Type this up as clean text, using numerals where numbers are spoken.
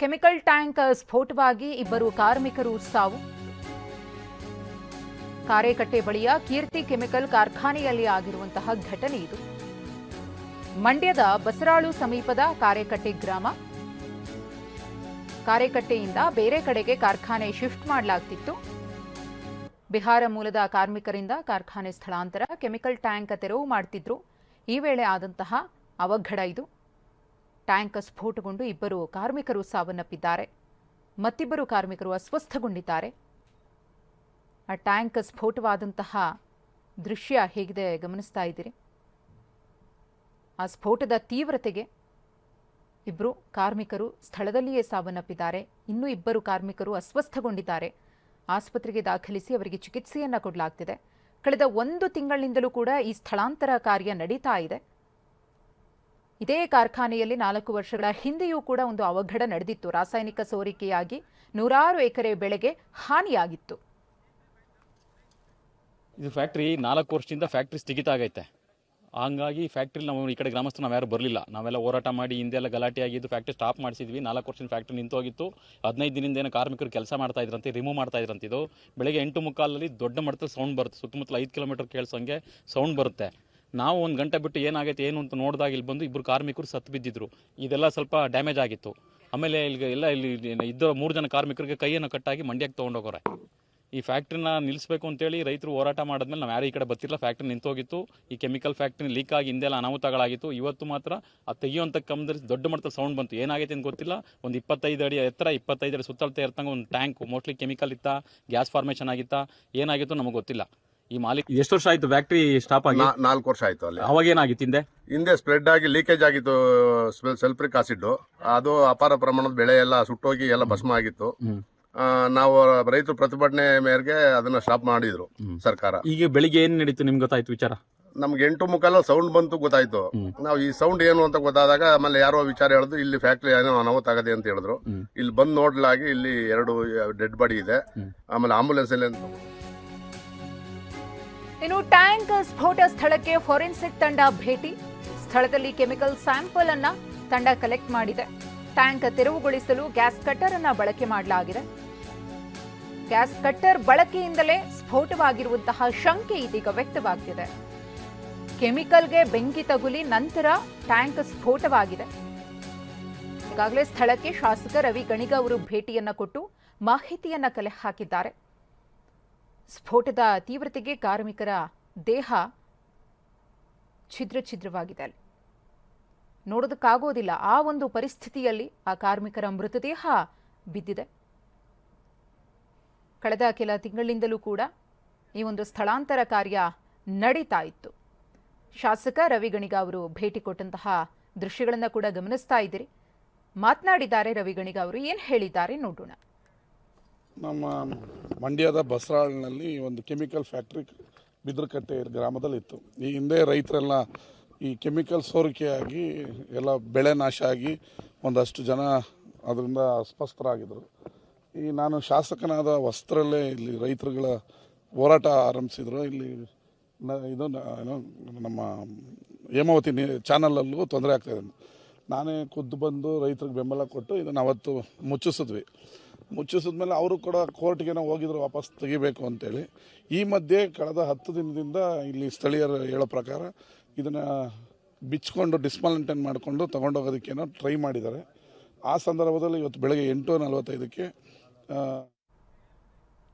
Chemical tank ಸ್ಫೋಟವಾಗಿ ಇಬ್ಬರು ಕಾರ್ಮಿಕರು ಸಾವು. ಕಾರೇಕಟ್ಟೆ ಬಳಿಯ ಕೀರ್ತಿ ಕೆಮಿಕಲ್ ಕಾರ್ಖಾನೆಯಲ್ಲಿ ಆಗಿರುವಂತಹ ಘಟನೆ ಇದು. ಮಂಡ್ಯದ ಬಸರಾಳು ಸಮೀಪದ ಕಾರೇಕಟ್ಟೆ ಗ್ರಾಮ. ಕಾರೇಕಟ್ಟೆಯಿಂದ ಬೇರೆ ಕಡೆಗೆ ಕಾರ್ಖಾನೆ ಶಿಫ್ಟ್ ಮಾಡಲಾಗ್ತಿತ್ತು. ಬಿಹಾರ ಮೂಲದ ಕಾರ್ಮಿಕರಿಂದ ಕಾರ್ಖಾನೆ ಸ್ಥಳಾಂತರ, ಕೆಮಿಕಲ್ ಟ್ಯಾಂಕ್ ತೆರವು ಮಾಡ್ತಿದ್ರು. ಈ ವೇಳೆ ಆದಂತಹ ಅವಘಡ ಇದು. ಟ್ಯಾಂಕ್ ಸ್ಫೋಟಗೊಂಡು ಇಬ್ಬರು ಕಾರ್ಮಿಕರು ಸಾವನ್ನಪ್ಪಿದ್ದಾರೆ. ಮತ್ತಿಬ್ಬರು ಕಾರ್ಮಿಕರು ಅಸ್ವಸ್ಥಗೊಂಡಿದ್ದಾರೆ. ಆ ಟ್ಯಾಂಕ್ ಸ್ಫೋಟವಾದಂತಹ ದೃಶ್ಯ ಹೇಗಿದೆ ಗಮನಿಸ್ತಾ ಇದ್ದೀರಿ. ಆ ಸ್ಫೋಟದ ತೀವ್ರತೆಗೆ ಇಬ್ಬರು ಕಾರ್ಮಿಕರು ಸ್ಥಳದಲ್ಲಿಯೇ ಸಾವನ್ನಪ್ಪಿದ್ದಾರೆ. ಇನ್ನೂ ಇಬ್ಬರು ಕಾರ್ಮಿಕರು ಅಸ್ವಸ್ಥಗೊಂಡಿದ್ದಾರೆ. ಆಸ್ಪತ್ರೆಗೆ ದಾಖಲಿಸಿ ಅವರಿಗೆ ಚಿಕಿತ್ಸೆಯನ್ನು ಕೊಡಲಾಗ್ತಿದೆ. ಕಳೆದ 1 ತಿಂಗಳಿನಿಂದಲೂ ಕೂಡ ಈ ಸ್ಥಳಾಂತರ ಕಾರ್ಯ ನಡೀತಾ ಇದೆ. ಇದೇ ಕಾರ್ಖಾನೆಯಲ್ಲಿ 4 ವರ್ಷಗಳ ಹಿಂದೆಯೂ ಕೂಡ ಒಂದು ಅವಘಡ ನಡೆದಿತ್ತು. ರಾಸಾಯನಿಕ ಸೋರಿಕೆಯಾಗಿ 100 ಎಕರೆ ಬೆಳೆಗೆ ಹಾನಿಯಾಗಿತ್ತು. ಇದು ಫ್ಯಾಕ್ಟ್ರಿ 4 ವರ್ಷದಿಂದ ಫ್ಯಾಕ್ಟ್ರಿ ಸ್ಥಗಿತ ಆಗೈತೆ. ಹಂಗಾಗಿ ಫ್ಯಾಕ್ಟ್ರಿ ನಾವು ಈ ಕಡೆ ಗ್ರಾಮಸ್ಥರು ನಾವು ಯಾರು ಬರಲಿಲ್ಲ. ನಾವೆಲ್ಲ ಹೋರಾಟ ಮಾಡಿ ಹಿಂದೆಲ್ಲ ಗಲಾಟೆ ಆಗಿದ್ದು ಫ್ಯಾಕ್ಟ್ರಿ ಸ್ಟಾಪ್ ಮಾಡಿಸಿದ್ವಿ. 4 ವರ್ಷದಿಂದ ಫ್ಯಾಕ್ಟ್ರಿ ನಿಂತೋಗಿತ್ತು. 15 ದಿನದಿಂದ ಏನೋ ಕಾರ್ಮಿಕರು ಕೆಲಸ ಮಾಡ್ತಾ ಇದ್ರಂತೆ, ರಿಮೂವ್ ಮಾಡ್ತಾ ಇದ್ರಂತೆ. ಇದು ಬೆಳಗ್ಗೆ 8:45 ದೊಡ್ಡ ಮಟ್ಟದಲ್ಲಿ ಸೌಂಡ್ ಬರುತ್ತೆ. ಸುತ್ತಮುತ್ತಲ 5 ಕಿಲೋಮೀಟರ್ ಕೇಳಿಸೋಂಗೆ ಸೌಂಡ್ ಬರುತ್ತೆ. ನಾವು 1 ಗಂಟೆ ಬಿಟ್ಟು ಏನಾಗೈತೆ ಏನು ಅಂತ ನೋಡಿದಾಗ ಇಲ್ಲಿ ಬಂದು ಇಬ್ಬರು ಕಾರ್ಮಿಕರು ಸತ್ತು ಬಿದ್ದಿದ್ರು. ಇದೆಲ್ಲ ಸ್ವಲ್ಪ ಡ್ಯಾಮೇಜ್ ಆಗಿತ್ತು. ಆಮೇಲೆ ಇಲ್ಲಿ ಇದ್ದ 3 ಜನ ಕಾರ್ಮಿಕರಿಗೆ ಕೈಯನ್ನು ಕಟ್ಟಾಗಿ ಮಂಡ್ಯಕ್ಕೆ ತೊಗೊಂಡೋಗೋರೆ. ಈ ಫ್ಯಾಕ್ಟ್ರಿನ ನಿಲ್ಲಿಸಬೇಕು ಅಂತೇಳಿ ರೈತರು ಹೋರಾಟ ಮಾಡಿದ್ಮೇಲೆ ನಾವು ಯಾರು ಈ ಕಡೆ ಬರ್ತಿಲ್ಲ. ಫ್ಯಾಕ್ಟ್ರಿ ನಿಂತೋಗಿತ್ತು. ಈ ಕೆಮಿಕಲ್ ಫ್ಯಾಕ್ಟ್ರಿ ಲೀಕ್ ಆಗಿ ಹಿಂದೆಲ್ಲ ಅನಾಹುತಗಳಾಗಿತ್ತು. ಇವತ್ತು ಮಾತ್ರ ಅದು ತೆಗಿಯುವಂಥ ಕಮ್ಮದಲ್ಲಿ ದೊಡ್ಡ ಮಟ್ಟದ ಸೌಂಡ್ ಬಂತು. ಏನಾಗೈತೆ ಅಂತ ಗೊತ್ತಿಲ್ಲ. ಒಂದು 25 ಅಡಿ ಎತ್ತರ, 25 ಅಡಿ ಸುತ್ತಳತೆ ಇರ್ತಂಗೆ ಒಂದು ಟ್ಯಾಂಕ್, ಮೋಸ್ಟ್ಲಿ ಕೆಮಿಕಲ್ ಇತ್ತಾ, ಗ್ಯಾಸ್ ಫಾರ್ಮೇಷನ್ ಆಗಿತ್ತಾ, ಏನಾಗಿತ್ತು ನಮಗೆ ಗೊತ್ತಿಲ್ಲ. ಈ ಮಾಲಿಕ್ ಎಷ್ಟು ವರ್ಷ ಆಯ್ತು ಫ್ಯಾಕ್ಟ್ರಿ ಸ್ಟಾಪ್ ಆಗಿ? 4 ವರ್ಷ ಆಯ್ತು. ಅಲ್ಲಿ ಅವಾಗ ಏನಾಗಿತ್ತು? ಹಿಂದೆ ಸ್ಪ್ರೆಡ್ ಆಗಿ ಲೀಕೇಜ್ ಆಗಿತ್ತು ಸಲ್ಫ್ರಿಕ್ ಆಸಿಡ್. ಅದು ಅಪಾರ ಪ್ರಮಾಣದ ಬೆಳೆ ಎಲ್ಲ ಸುಟ್ಟೋಗಿ ಎಲ್ಲ ಭಸ್ಮ ಆಗಿತ್ತು. ನಾವು ರೈತರು ಪ್ರತಿಭಟನೆ ಮೇರೆಗೆ ಅದನ್ನ ಸ್ಟಾಪ್ ಮಾಡಿದ್ರು ಸರ್ಕಾರ. ಈಗ ಬೆಳಿಗ್ಗೆ ಏನ್ ನಡೀತು ನಿಮ್ಗೆ ಗೊತ್ತಾಯ್ತು ವಿಚಾರ? ನಮ್ಗೆ 8:45 ಸೌಂಡ್ ಬಂತು, ಗೊತ್ತಾಯ್ತು. ನಾವು ಈ ಸೌಂಡ್ ಏನು ಅಂತ ಗೊತ್ತಾದಾಗ ಆಮೇಲೆ ಯಾರೋ ವಿಚಾರ ಹೇಳಿದ್ರು, ಇಲ್ಲಿ ಫ್ಯಾಕ್ಟ್ರಿ ಏನೋ ಅನಾಹುತ ಆಗದೆ ಅಂತ ಹೇಳಿದ್ರು. ಇಲ್ಲಿ ಬಂದು ನೋಡ್ಲಾಗಿ ಇಲ್ಲಿ 2 ಡೆಡ್ ಬಾಡಿ ಇದೆ. ಆಮೇಲೆ ಆಂಬುಲೆನ್ಸ್ ಅಲ್ಲಿ. ಇನ್ನು ಟ್ಯಾಂಕ್ ಸ್ಫೋಟ ಸ್ಥಳಕ್ಕೆ ಫೋರೆನ್ಸಿಕ್ ತಂಡ ಭೇಟಿ. ಸ್ಥಳದಲ್ಲಿ ಕೆಮಿಕಲ್ ಸ್ಯಾಂಪಲ್ ಅನ್ನ ತಂಡ ಕಲೆಕ್ಟ್ ಮಾಡಿದೆ. ಟ್ಯಾಂಕ್ ತೆರವುಗೊಳಿಸಲು ಗ್ಯಾಸ್ ಕಟ್ಟರ್ ಅನ್ನ ಬಳಕೆ ಮಾಡಲಾಗಿದೆ. ಗ್ಯಾಸ್ ಕಟ್ಟರ್ ಬಳಕೆಯಿಂದಲೇ ಸ್ಫೋಟವಾಗಿರುವಂತಹ ಶಂಕೆ ಇದೀಗ ವ್ಯಕ್ತವಾಗ್ತಿದೆ. ಕೆಮಿಕಲ್ಗೆ ಬೆಂಕಿ ತಗುಲಿ ನಂತರ ಟ್ಯಾಂಕ್ ಸ್ಫೋಟವಾಗಿದೆ. ಈಗಾಗಲೇ ಸ್ಥಳಕ್ಕೆ ಶಾಸಕ ರವಿ ಗಣಿಗ ಅವರು ಭೇಟಿಯನ್ನ ಕೊಟ್ಟು ಮಾಹಿತಿಯನ್ನ ಕಲೆ ಹಾಕಿದ್ದಾರೆ. ಸ್ಫೋಟದ ತೀವ್ರತೆಗೆ ಕಾರ್ಮಿಕರ ದೇಹ ಛಿದ್ರವಾಗಿದೆ. ಅಲ್ಲಿ ನೋಡೋದಕ್ಕಾಗೋದಿಲ್ಲ. ಆ ಒಂದು ಪರಿಸ್ಥಿತಿಯಲ್ಲಿ ಆ ಕಾರ್ಮಿಕರ ಮೃತದೇಹ ಬಿದ್ದಿದೆ. ಕಳೆದ ಕೆಲ ತಿಂಗಳಿಂದಲೂ ಕೂಡ ಈ ಒಂದು ಸ್ಥಳಾಂತರ ಕಾರ್ಯ ನಡೀತಾ ಇತ್ತು. ಶಾಸಕ ರವಿ ಗಣಿಗ ಅವರು ಭೇಟಿ ಕೊಟ್ಟಂತಹ ದೃಶ್ಯಗಳನ್ನು ಕೂಡ ಗಮನಿಸ್ತಾ ಇದ್ದೀರಿ. ಮಾತನಾಡಿದ್ದಾರೆ ರವಿ ಗಣಿಗ ಅವರು. ಏನು ಹೇಳಿದ್ದಾರೆ ನೋಡೋಣ. ನಮ್ಮ ಮಂಡ್ಯದ ಬಸರಾಳಿನಲ್ಲಿ ಒಂದು ಕೆಮಿಕಲ್ ಫ್ಯಾಕ್ಟ್ರಿ ಬಿದ್ರಕಟ್ಟೆ ಗ್ರಾಮದಲ್ಲಿ ಇತ್ತು. ಈ ಹಿಂದೆ ರೈತರೆಲ್ಲ ಈ ಕೆಮಿಕಲ್ ಸೋರಿಕೆಯಾಗಿ ಎಲ್ಲ ಬೆಳೆ ನಾಶ ಆಗಿ ಒಂದಷ್ಟು ಜನ ಅದರಿಂದ ಅಸ್ವಸ್ಥರಾಗಿದ್ದರು. ನಾನು ಶಾಸಕನಾದ ವಸ್ತ್ರಲ್ಲೇ ಇಲ್ಲಿ ರೈತರುಗಳ ಹೋರಾಟ ಆರಂಭಿಸಿದ್ರು. ಇಲ್ಲಿ ಇದು ನಮ್ಮ ಹೇಮಾವತಿ ಚಾನಲಲ್ಲೂ ತೊಂದರೆ ಆಗ್ತಾಯಿದೆ. ನಾನೇ ಖುದ್ದು ಬಂದು ರೈತರಿಗೆ ಬೆಂಬಲ ಕೊಟ್ಟು ಇದನ್ನು ಅವತ್ತು ಮುಚ್ಚಿಸಿದ್ಮೇಲೆ ಅವರು ಕೂಡ ಕೋರ್ಟ್ಗೇನೋ ಹೋಗಿದ್ರು ವಾಪಸ್ ತೆಗಿಬೇಕು ಅಂತೇಳಿ. ಈ ಮಧ್ಯೆ ಕಳೆದ 10 ದಿನದಿಂದ ಇಲ್ಲಿ ಸ್ಥಳೀಯರು ಹೇಳೋ ಪ್ರಕಾರ ಇದನ್ನು ಬಿಚ್ಕೊಂಡು ಡಿಸ್ಮಾಂಟೇಲ್ ಮಾಡಿಕೊಂಡು ತೊಗೊಂಡೋಗೋದಕ್ಕೇನೋ ಟ್ರೈ ಮಾಡಿದ್ದಾರೆ. ಆ ಸಂದರ್ಭದಲ್ಲಿ ಇವತ್ತು ಬೆಳಗ್ಗೆ 8:45ಕ್ಕೆ